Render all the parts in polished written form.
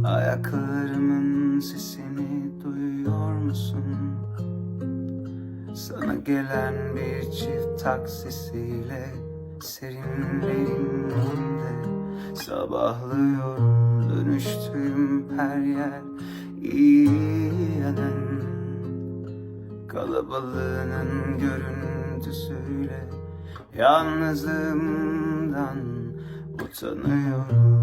Ayaklarımın sesini duyuyor musun? Sana gelen bir çift taksisiyle serinlerin önünde sabahlıyorum, dönüştüğüm her yer iyi yanın. Kalabalığının görüntüsüyle yalnızlığımdan utanıyorum.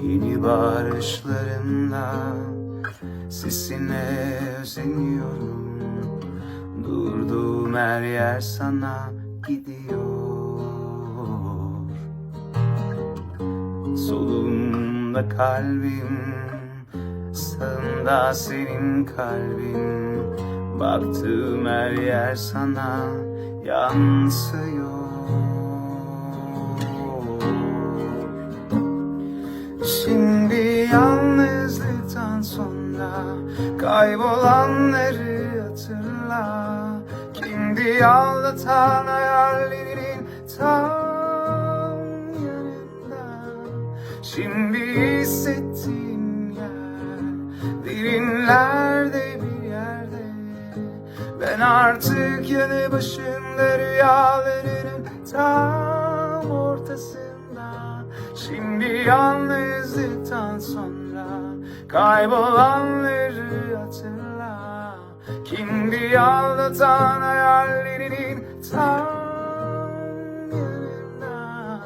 Yeni bağırışlarımla sesine özeniyorum. Durduğum her yer sana gidiyor. Solumda kalbim, sağımda senin kalbin. Baktığım her yer sana yansıyor. Şimdi yalnızlıktan sonra kaybolanları hatırla. Kimdi aldatan hayallerinin tam yanında. Şimdi hissettiğin yer derinlerde bir yerde. Ben artık yanı başında rüyalarının tam ortasında. Şimdi yalnızlıktan sonra kaybolanları hatırla. Kimdi aldatan hayallerinin tam yanında.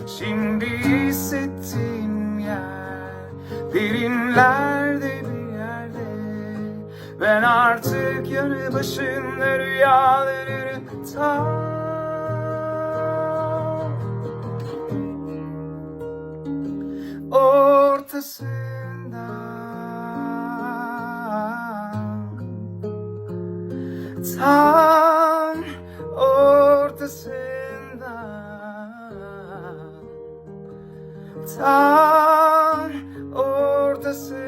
Şimdi hissettiğim yer derinlerde bir yerde. Ben artık yanı başında rüyalarının tam ortasında. Tam ortasında. Tam ortasında.